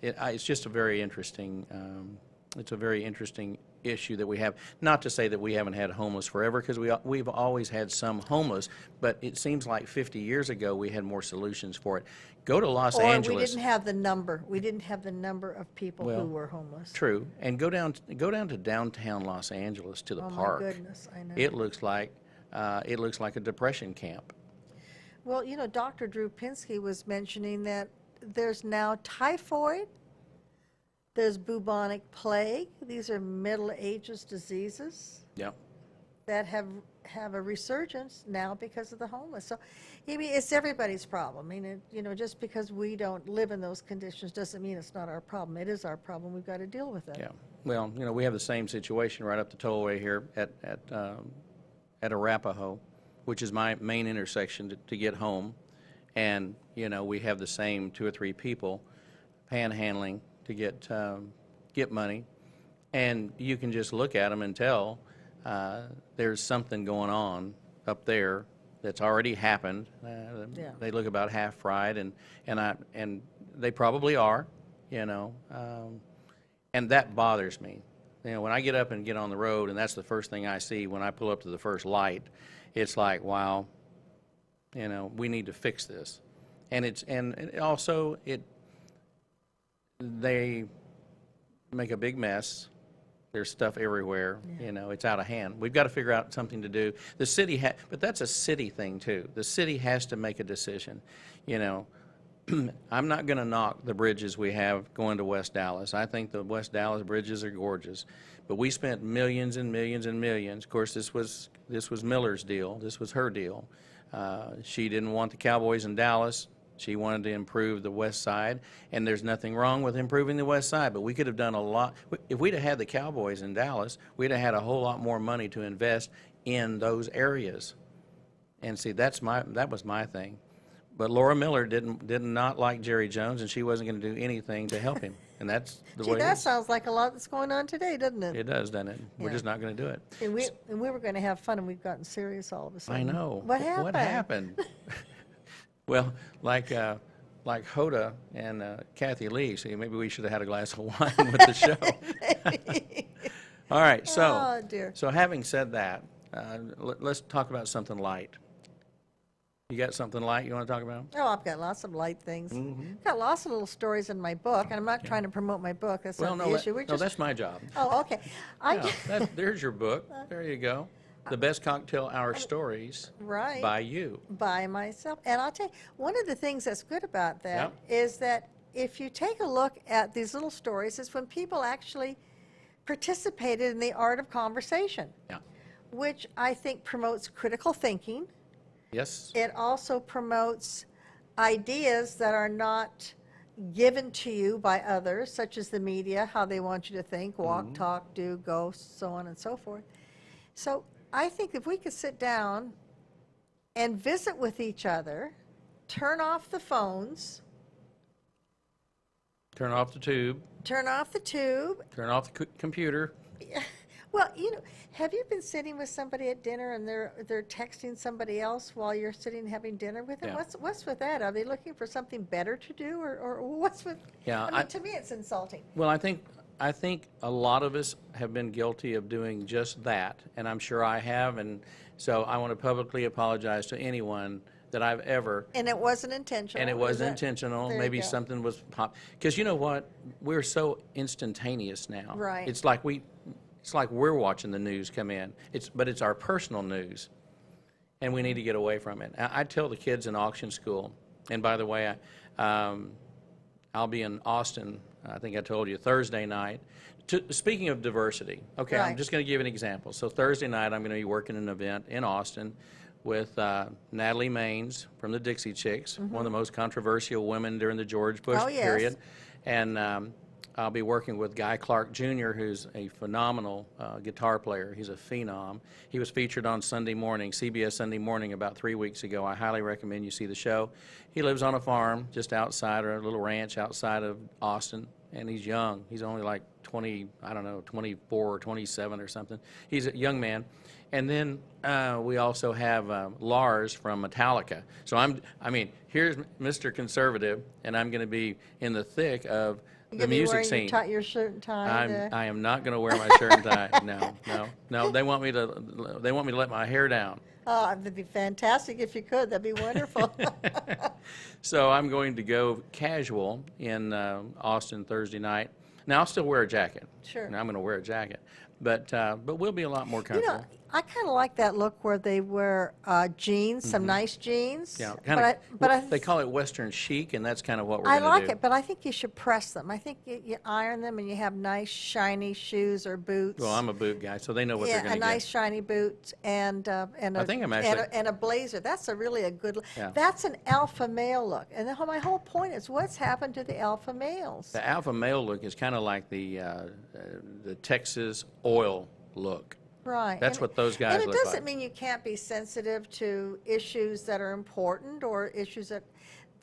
it's just a very interesting. It's a very interesting issue that we have. Not to say that we haven't had homeless forever, because we've always had some homeless, but it seems like 50 years ago we had more solutions for it. Go to Los Angeles. We didn't have the number. We didn't have the number of people who were homeless. True, and go down to downtown Los Angeles to the park. Oh my goodness, I know. It looks like a depression camp. Well, Dr. Drew Pinsky was mentioning that there's now typhoid. There's bubonic plague. These are Middle Ages diseases that have a resurgence now because of the homeless. So, it's everybody's problem. I mean, just because we don't live in those conditions doesn't mean it's not our problem. It is our problem. We've got to deal with it. Yeah. Well, we have the same situation right up the tollway here at Arapahoe, which is my main intersection to get home, and we have the same 2 or 3 people panhandling to get money, and you can just look at them and tell there's something going on up there that's already happened. They look about half fried, and they probably are, and that bothers me. When I get up and get on the road, and that's the first thing I see when I pull up to the first light, it's like, wow, we need to fix this, and also they make a big mess. There's stuff everywhere. It's out of hand. We've got to figure out something to do. The city but that's a city thing too. The city has to make a decision. I'm not going to knock the bridges we have going to West Dallas. I think the West Dallas bridges are gorgeous, but we spent millions and millions and millions. Of course, this was Miller's deal. This was her deal. She didn't want the Cowboys in Dallas. She wanted to improve the west side, and there's nothing wrong with improving the west side, but we could have done a lot. If we'd have had the Cowboys in Dallas, we'd have had a whole lot more money to invest in those areas. And see, that was my thing. But Laura Miller did not like Jerry Jones, and she wasn't going to do anything to help him. And that's the way it is. That sounds like a lot that's going on today, doesn't it? It does, doesn't it? We're just not going to do it. And we were going to have fun, and we've gotten serious all of a sudden. I know. What happened? What happened? Well, like Hoda and Kathy Lee, see, maybe we should have had a glass of wine with the show. All right, so having said that, let's talk about something light. You got something light you want to talk about? Oh, I've got lots of light things. I've got lots of little stories in my book, and I'm not trying to promote my book. That's not the issue. No, that's my job. Oh, okay. There's your book. There you go. The Best Cocktail Hour Stories by you. By myself. And I'll tell you, one of the things that's good about that is that if you take a look at these little stories, it's when people actually participated in the art of conversation, Yeah. which I think promotes critical thinking. Yes. It also promotes ideas that are not given to you by others, such as the media, how they want you to think, walk, talk, do, go, so on and so forth. So I think if we could sit down and visit with each other, turn off the phones, Turn off the tube. turn off the tube. Turn off the computer. Well, have you been sitting with somebody at dinner and they're texting somebody else while you're sitting having dinner with them? Yeah. What's with that? Are they looking for something better to do, or what's with? Yeah, I mean, to me, it's insulting. Well, I think a lot of us have been guilty of doing just that, and I'm sure I have, and so I want to publicly apologize to anyone that I've ever. And it wasn't intentional. And it is wasn't it? intentional. There you Maybe go. something was because you know what? We're so instantaneous now. Right. It's like we're watching the news come in. But it's our personal news, and we need to get away from it. I tell the kids in auction school, and by the way, I'll be in Austin. I think I told you Thursday night. Speaking of diversity, okay, I'm Right. just going to give an example. So Thursday night, I'm going to be working an event in Austin with Natalie Maines from the Dixie Chicks, one of the most controversial women during the George Bush Oh, yes. period. And I'll be working with Guy Clark Jr., who's a phenomenal guitar player. He's a phenom. He was featured on Sunday Morning, CBS Sunday Morning, about 3 weeks ago. I highly recommend you see the show. He lives on a farm just outside, or a little ranch outside of Austin, and he's young. He's only like 20, I don't know, 24 or 27 or something. He's a young man. And then we also have Lars from Metallica. So here's Mr. Conservative, and I'm going to be in the thick of the music scene. Your shirt and tie. I am not going to wear my shirt and tie. No. They want me to let my hair down. Oh, that'd be fantastic if you could. That'd be wonderful. So I'm going to go casual in Austin Thursday night. Now I'll still wear a jacket. Sure. Now I'm going to wear a jacket, but we'll be a lot more comfortable. I kind of like that look where they wear jeans, some nice jeans. Yeah, they call it Western chic, and that's kind of what we're I going to do. like it, but I think you should press them. I think you iron them and you have nice, shiny shoes or boots. Well, I'm a boot guy, so they know what they're going to a nice, shiny boot and I think I'm actually- and a blazer. That's really a good look. Yeah. That's an alpha male look. And my whole point is, what's happened to the alpha males? The alpha male look is kind of like the Texas oil look. Right. That's what those guys And it look doesn't like. mean you can't be sensitive to issues that are important or issues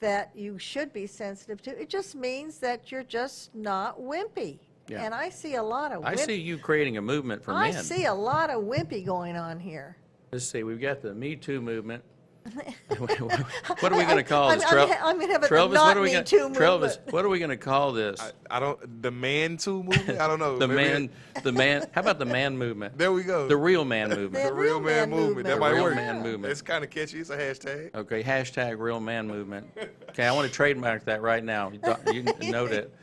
that you should be sensitive to. It just means that you're just not wimpy. Yeah. And I see a lot of I see you creating a movement for I men. see a lot of wimpy going on here. Let's see, we've got the Me Too movement. What are we going to call this? I'm going to have a Travis, not what are we Me gonna, Too movement. Travis, what are we going to call this? I don't. The Man Too movement. I don't know. the Maybe man. How about the man movement? There we go. The real man movement. The real man movement. That The might real work. man movement. It's kind of catchy. It's a hashtag. Okay, hashtag real man movement. Okay, I want to trademark that right now. You can note it.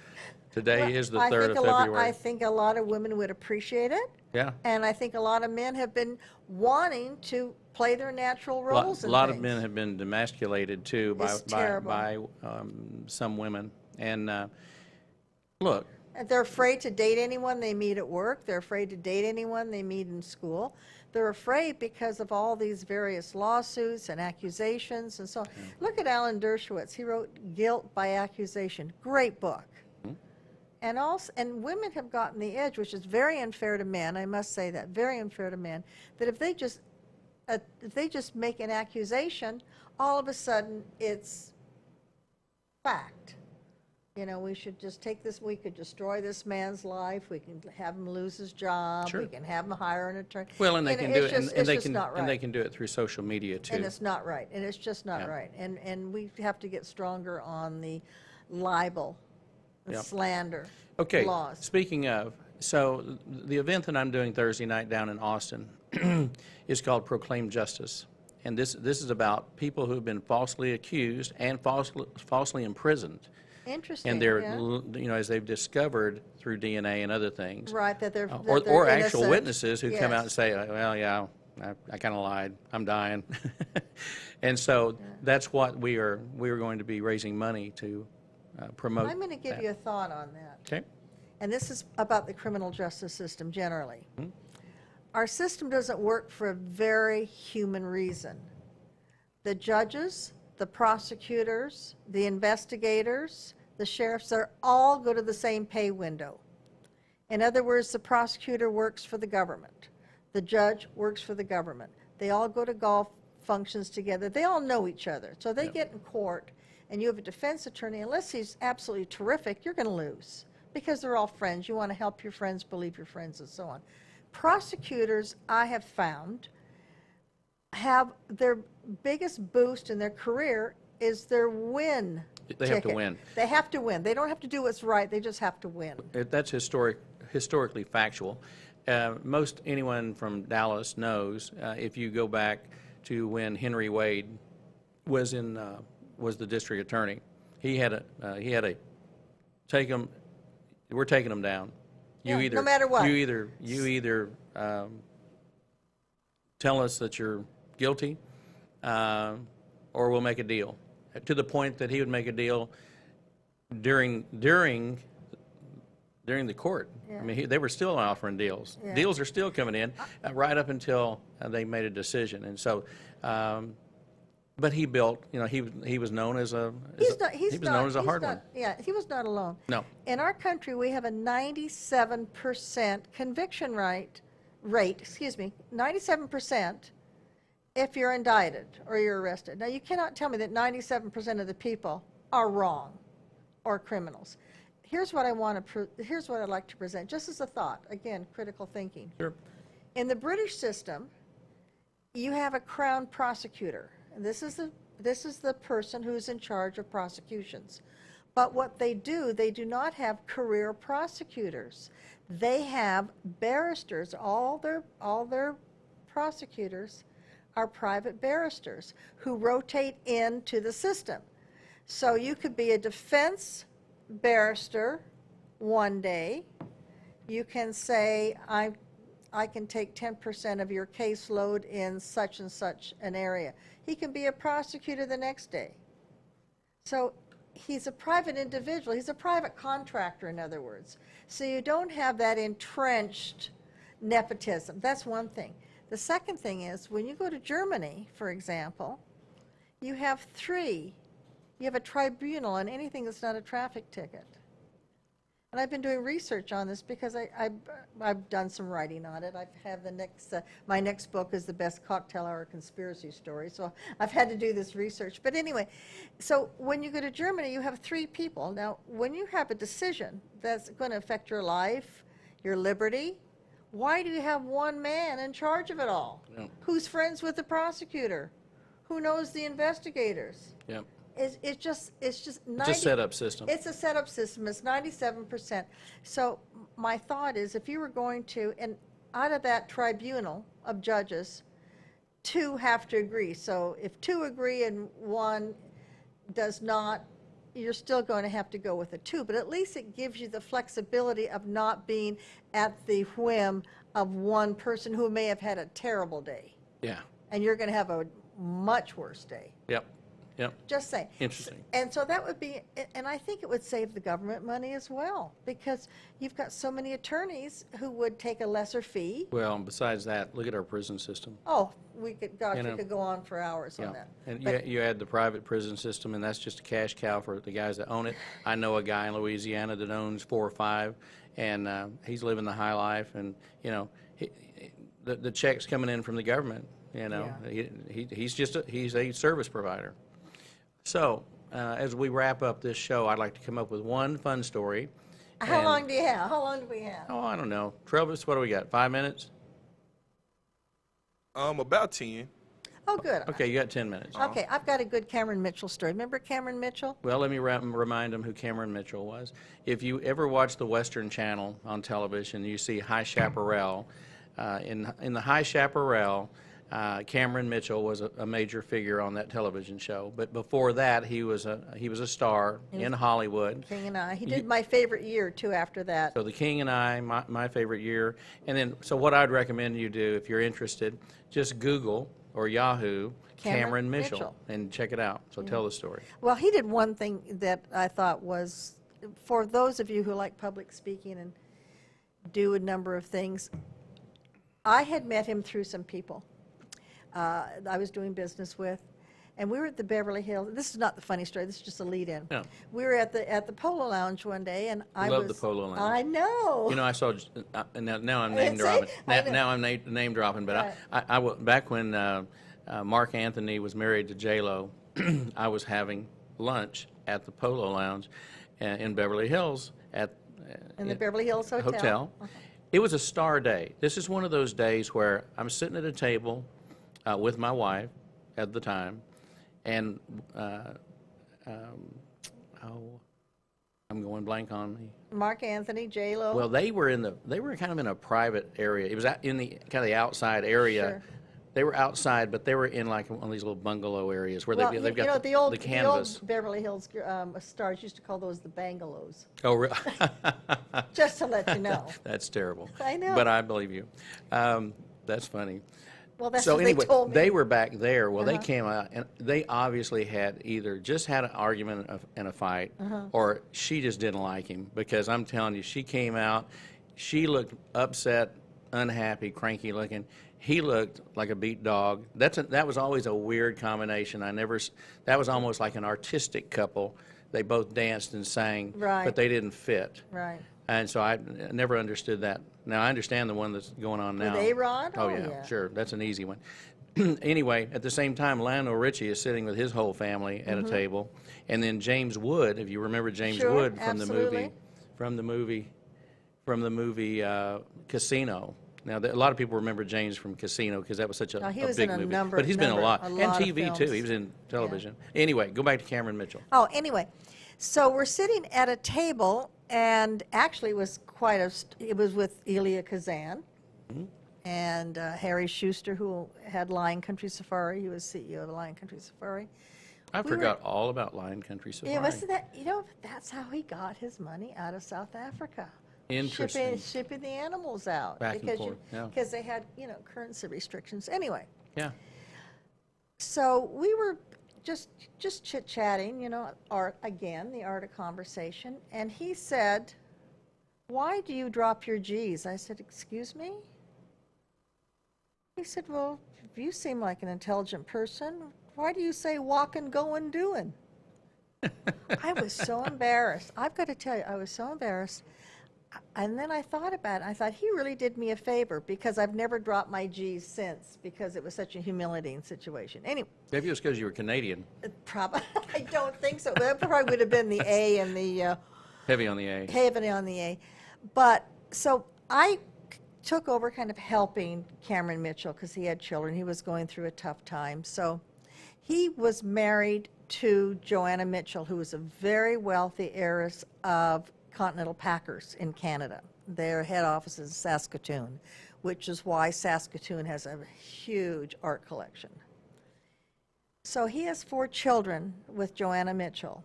Today is the 3rd of February. I think a lot of women would appreciate it. Yeah. And I think a lot of men have been wanting to play their natural A roles. lot of things. men have been demasculated too It's by terrible. some women. And look, And they're afraid to date anyone they meet at work. They're afraid to date anyone they meet in school. They're afraid because of all these various lawsuits and accusations and so on. Look at Alan Dershowitz. He wrote Guilt by Accusation. Great book. And women have gotten the edge, which is very unfair to men. I must say that, very unfair to men. That if they just make an accusation, all of a sudden it's fact. We should just take this. We could destroy this man's life. We can have him lose his job. Sure. We can have him hire an attorney. well, and they can do it, and they can not right. and they can do it through social media too. And it's not right. And it's just not Yeah. right. And we have to get stronger on the libel, the Yep. slander Okay, laws. speaking of, so the event that I'm doing Thursday night down in Austin is called Proclaim Justice. And this is about people who've been falsely accused and falsely imprisoned. Interesting. And they're, yeah. as they've discovered through DNA and other things. Right, that they're Or actual innocent. witnesses who come out and Yes. say, well, yeah, I kind of lied. I'm dying. And so that's what we are going to be raising money to promote. I'm going to give that. you a thought on that. Okay. And this is about the criminal justice system generally. Mhm. Our system doesn't work for a very human reason. The judges, the prosecutors, the investigators, the sheriffs, they all go to the same pay window. In other words, the prosecutor works for the government. The judge works for the government. They all go to golf functions together. They all know each other. So they Yep. get in court, and you have a defense attorney. Unless he's absolutely terrific, you're going to lose because they're all friends. You want to help your friends, believe your friends, and so on. Prosecutors, I have found, have their biggest boost in their career is their win They have to ticket. win. They have to win. They don't have to do what's right. They just have to win. That's historically factual. Most anyone from Dallas knows if you go back to when Henry Wade was the district attorney, he had a take them. We're taking them down. You Yeah, either no matter what. You either tell us that you're guilty, or we'll make a deal. To the point that he would make a deal during the court. Yeah. I mean, they were still offering deals. Yeah. Deals are still coming in right up until they made a decision. And so, but he built. You know, he was known as a hard one. Yeah, he was not alone. No. In our country, we have a 97% conviction rate. 97% if you're indicted or you're arrested. Now, you cannot tell me that 97% of the people are wrong or criminals. Here's what I'd like to present, just as a thought. Again, critical thinking. Sure. In the British system, you have a crown prosecutor. And this is the person who's in charge of prosecutions. But what they do not have career prosecutors. They have barristers. All their prosecutors are private barristers who rotate into the system. So you could be a defense barrister one day. You can say, I can take 10% of your caseload in such and such an area. He can be a prosecutor the next day. So he's a private individual. He's a private contractor, in other words. So you don't have that entrenched nepotism. That's one thing. The second thing is, when you go to Germany, for example, you have three. You have a tribunal on anything that's not a traffic ticket. And I've been doing research on this because I've done some writing on it. I have my next book is The Best Cocktail Hour Conspiracy Story, so I've had to do this research. But anyway, so when you go to Germany, you have three people. Now, when you have a decision that's going to affect your life, your liberty, why do you have one man in charge of it all? Yeah. Who's friends with the prosecutor? Who knows the investigators? Yeah. It's just 90, It's a setup system. It's a setup system. It's 97%. So my thought is, if you were going to, and out of that tribunal of judges, two have to agree. So if two agree and one does not, you're still going to have to go with a two. But at least it gives you the flexibility of not being at the whim of one person who may have had a terrible day. Yeah. And you're going to have a much worse day. Yep. Yep. Just saying. Interesting. And so that would be, and I think it would save the government money as well, because you've got so many attorneys who would take a lesser fee. Well, besides that, look at our prison system. Oh, we could know. go on for hours on Yeah. that. And But- you add the private prison system, and that's just a cash cow for the guys that own it. I know a guy in Louisiana that owns 4 or 5, and he's living the high life, and, you know, the check's coming in from the government, you know. Yeah. He's a service provider. So, as we wrap up this show, I'd like to come up with one fun story. How long do you have? How long do we have? Oh, I don't know. Travis, what do we got? 5 minutes? About 10. Oh, good. Okay, you got 10 minutes. Okay, I've got a good Cameron Mitchell story. Remember Cameron Mitchell? Well, let me remind them who Cameron Mitchell was. If you ever watch the Western Channel on television, you see High Chaparral. In the High Chaparral, Cameron Mitchell was a major figure on that television show. But before that, he was a star in Hollywood. King and I. He did My Favorite Year, too, after that. So The King and I, my favorite year. And then, so what I'd recommend you do, if you're interested, just Google or Yahoo, Cameron Cameron Mitchell, Mitchell. and check it out. So tell the story. Well, he did one thing that I thought was, for those of you who like public speaking and do a number of things, I had met him through some people I was doing business with, and we were at the Beverly Hills. This is not the funny story. This is just a lead-in. Yeah. We were at the Polo Lounge one day, and I Love was. the Polo Lounge. I know. You know, I saw. Now I'm name See? dropping. I know. Now I'm name dropping. But back when Mark Anthony was married to J-Lo, I was having lunch at the Polo Lounge in Beverly Hills in the Beverly Hills Hotel. It was a star day. This is one of those days where I'm sitting at a table with my wife at the time, and I'm going blank on me. Mark Anthony, J-Lo. Well, they were kind of in a private area. It was in the kind of the outside area. Sure. They were outside, but they were in like one of these little bungalow areas where Well, they've you know, got the old canvas. Beverly Hills stars used to call those the bungalows. Oh, really? Just to let you know. That's terrible. I know. But I believe you. That's funny. Well, that's So what anyway, they told me. they were back there. Well, they came out, and they obviously had either just had an argument and a fight, or she just didn't like him, because I'm telling you, she came out, she looked upset, unhappy, cranky looking. He looked like a beat dog. That was always a weird combination. That was almost like an artistic couple. They both danced and sang, Right. but they didn't fit. Right. And so I never understood that. Now, I understand the one that's going on now. With A-Rod? Oh, Oh, yeah, yeah. sure. That's an easy one. Anyway, at the same time, Lionel Richie is sitting with his whole family at a table. And then James Wood, if you remember James Sure, Wood from absolutely. the movie Casino. Now, a lot of people remember James from Casino because that was such a No, he a was big in a movie. number- But he's been in a lot. a And lot of TV, too. films. He was in television. Anyway, go back to Cameron Mitchell. Oh, anyway, so we're sitting at a table, and actually it was it was with Elia Kazan and Harry Schuster, who had Lion Country Safari. He was CEO of Lion Country Safari. I forgot all about Lion Country Safari. Yeah, wasn't that, that's how he got his money out of South Africa. Interesting. Shipping the animals out. Back and forth, yeah. Because they had, currency restrictions. Anyway, Yeah. so we were just chit-chatting, art, again, the art of conversation. And he said, "Why do you drop your G's?" I said, "Excuse me?" He said, "Well, you seem like an intelligent person. Why do you say walking, going, doing?" I was so embarrassed. I've got to tell you, I was so embarrassed. And then I thought about it. I thought, he really did me a favor, because I've never dropped my G's since, because it was such a humiliating situation. Anyway, Maybe it was because you were Canadian. probably, I don't think so. That probably would have been the A and the Heavy on the A. heavy on the A. But so I took over kind of helping Cameron Mitchell, because he had children. He was going through a tough time. So he was married to Joanna Mitchell, who was a very wealthy heiress of Continental Packers in Canada. Their head office is Saskatoon, which is why Saskatoon has a huge art collection. So he has 4 children with Joanna Mitchell.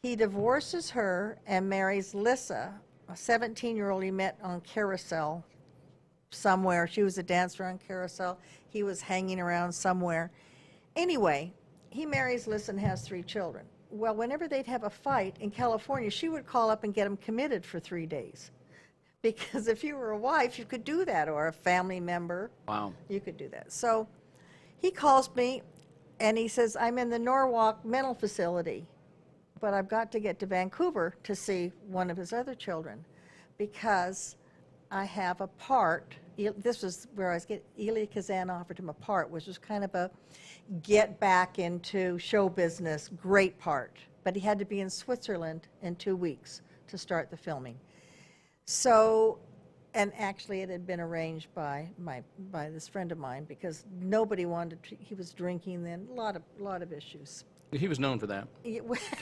He divorces her and marries Lissa, a 17-year-old he met on Carousel somewhere. She was a dancer on Carousel. He was hanging around somewhere. Anyway, he marries Lissa and has 3 children. Well, whenever they'd have a fight in California, she would call up and get him committed for 3 days. Because if you were a wife, you could do that, or a family member. Wow. You could do that. So he calls me and he says, "I'm in the Norwalk mental facility, but I've got to get to Vancouver to see one of his other children, because I have a part." This was where I was getting, Elia Kazan offered him a part, which was kind of a get back into show business, great part. But he had to be in Switzerland in 2 weeks to start the filming. So, and actually it had been arranged by this friend of mine, because nobody wanted to, he was drinking then, a lot of issues. He was known for that.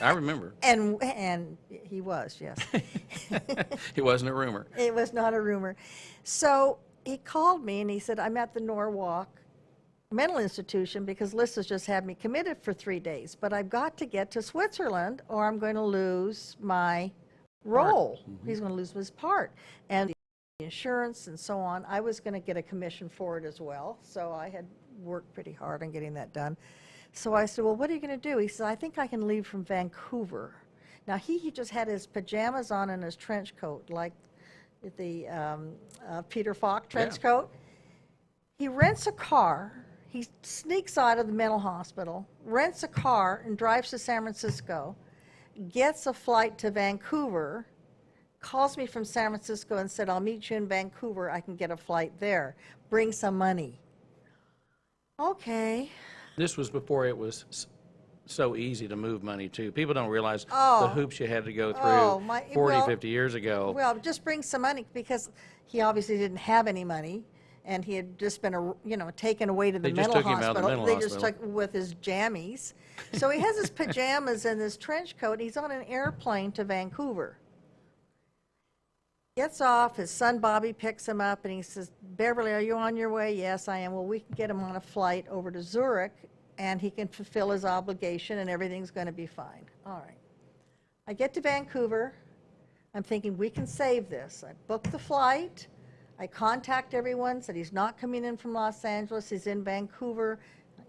I remember. And he was, yes. It wasn't a rumor. It was not a rumor. So he called me and he said, "I'm at the Norwalk mental institution because Lissa's just had me committed for 3 days, but I've got to get to Switzerland or I'm going to lose my role." He's going to lose his part. And the insurance and so on, I was going to get a commission for it as well. So I had worked pretty hard on getting that done. So I said, well, what are you going to do? He said, I think I can leave from Vancouver. Now, he just had his pajamas on and his trench coat, like the Peter Falk trench coat. He rents a car. He sneaks out of the mental hospital, rents a car, and drives to San Francisco, gets a flight to Vancouver, calls me from San Francisco and said, I'll meet you in Vancouver. I can get a flight there. Bring some money. Okay. This was before it was so easy to move money, too. People don't realize the Oh. hoops you had to go through Oh, 40, 50 years ago. Well, just bring some money, because he obviously didn't have any money, and he had just been, taken away to the They just mental took him out of the hospital. mental They just hospital. took with his jammies. So he has his pajamas and his trench coat. He's on an airplane to Vancouver. Gets off, his son Bobby picks him up, and he says, Beverly, are you on your way? Yes, I am. Well, we can get him on a flight over to Zurich, and he can fulfill his obligation, and everything's going to be fine. All right. I get to Vancouver. I'm thinking, we can save this. I book the flight. I contact everyone, said he's not coming in from Los Angeles. He's in Vancouver.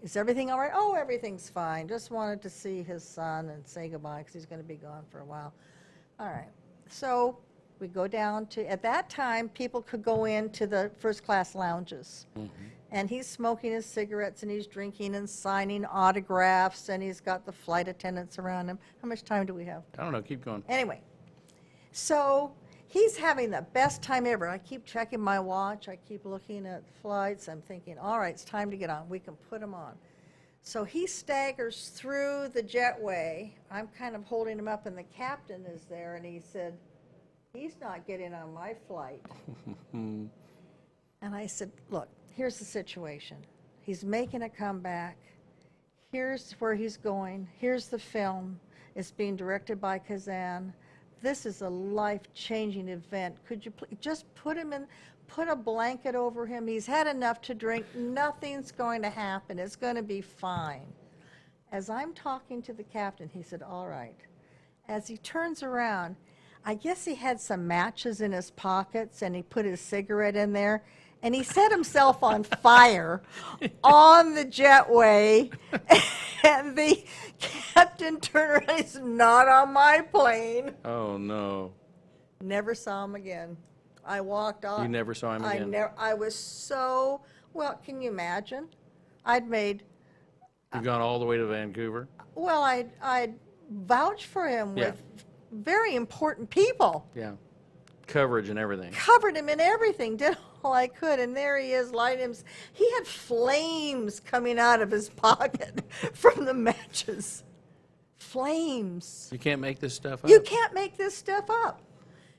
Is everything all right? Oh, everything's fine. Just wanted to see his son and say goodbye, because he's going to be gone for a while. All right. So we go down to, at that time, people could go into the first-class lounges. And he's smoking his cigarettes, and he's drinking and signing autographs, and he's got the flight attendants around him. How much time do we have? I don't know. Keep going. Anyway, so he's having the best time ever. I keep checking my watch. I keep looking at flights. I'm thinking, all right, it's time to get on. We can put him on. So he staggers through the jetway. I'm kind of holding him up, and the captain is there, and he said, he's not getting on my flight. And I said, look, here's the situation. He's making a comeback. Here's where he's going. Here's the film. It's being directed by Kazan. This is a life-changing event. Could you please just put him in, put a blanket over him. He's had enough to drink. Nothing's going to happen. It's going to be fine. As I'm talking to the captain, he said, all right. As he turns around, I guess he had some matches in his pockets, and he put his cigarette in there, and he set himself on fire on the jetway, and the captain turned around and he said, not on my plane. Oh, no. Never saw him again. I walked off. You never saw him again? I was so, well, can you imagine? I'd made, You've gone all the way to Vancouver? well, I'd vouched for him Yeah. with very important people. Yeah. Coverage and everything. Covered him in everything, did all I could, and there he is, lighting him. He had flames coming out of his pocket from the matches. Flames. You can't make this stuff up? You can't make this stuff up.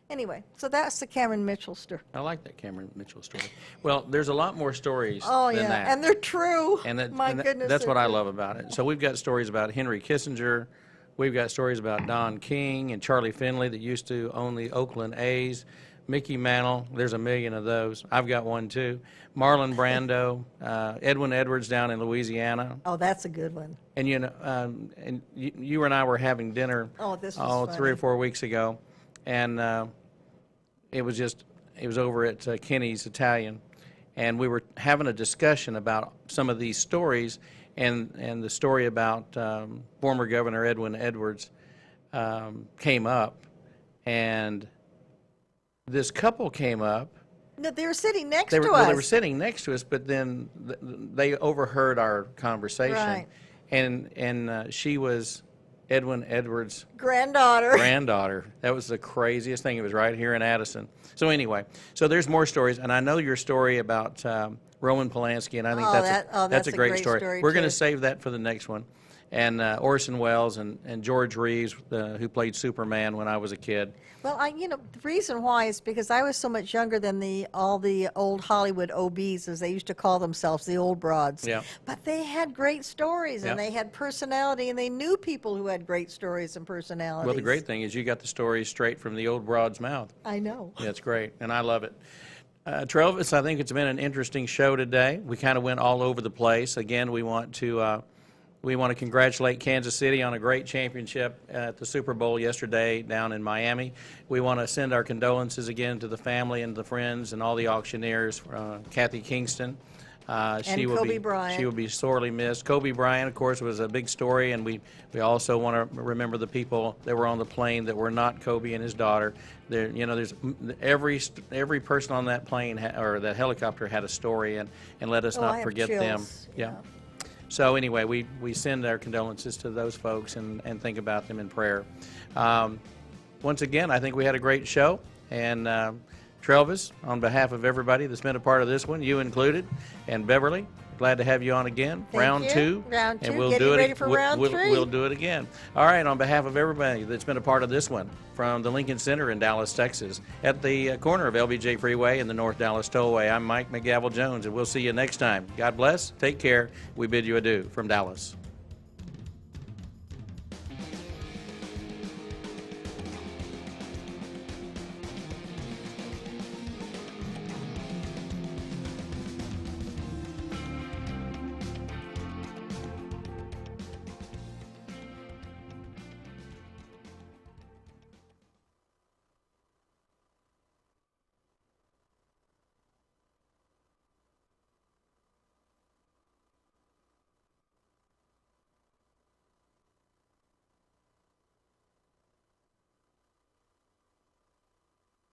Anyway, so that's the Cameron Mitchell story. I like that Cameron Mitchell story. Well, there's a lot more stories Oh, than yeah, that. and they're true. And that, My and that- goodness. that's they're what I true. love about it. So we've got stories about Henry Kissinger. We've got stories about Don King and Charlie Finley that used to own the Oakland A's. Mickey Mantle, there's a million of those. I've got one too. Marlon Brando, Edwin Edwards down in Louisiana. Oh, that's a good one. And and you and I were having dinner Oh, this was 3 or funny. 4 weeks ago, and it was over at Kenny's Italian, and we were having a discussion about some of these stories, and the story about former Governor Edwin Edwards came up, and this couple came up. No, they were sitting next They were, to well, us. they were sitting next to us, but then they overheard our conversation, Right. and she was Edwin Edwards' Granddaughter. granddaughter. That was the craziest thing. It was right here in Addison. So anyway, so there's more stories, and I know your story about Roman Polanski, and I think that's a great story. We're going to too. save that for the next one. And Orson Welles and George Reeves, who played Superman when I was a kid. Well, the reason why is because I was so much younger than all the old Hollywood OBs, as they used to call themselves, the old broads. Yeah. But they had great stories, and Yeah. they had personality, and they knew people who had great stories and personalities. Well, the great thing is you got the story straight from the old broad's mouth. I know. That's great, and I love it. Travis, I think it's been an interesting show today. We kind of went all over the place. Again, we want to congratulate Kansas City on a great championship at the Super Bowl yesterday down in Miami. We want to send our condolences again to the family and the friends and all the auctioneers, Kathy Kingston, She And will Kobe be Bryant. She will be sorely missed. Kobe Bryant, of course, was a big story, and we also want to remember the people that were on the plane that were not Kobe and his daughter. There, you know, there's every person on that plane or that helicopter had a story, and let us Oh, I not have forget them. chills, Yeah. So anyway, we send our condolences to those folks and think about them in prayer. Once again, I think we had a great show, and Travis, on behalf of everybody that's been a part of this one, you included, and Beverly, glad to have you on again. Thank round you. two. Round and two, we'll getting do it. ready for round three. We'll do it again. All right, on behalf of everybody that's been a part of this one, from the Lincoln Center in Dallas, Texas, at the corner of LBJ Freeway and the North Dallas Tollway, I'm Mike McGavel Jones, and we'll see you next time. God bless. Take care. We bid you adieu from Dallas.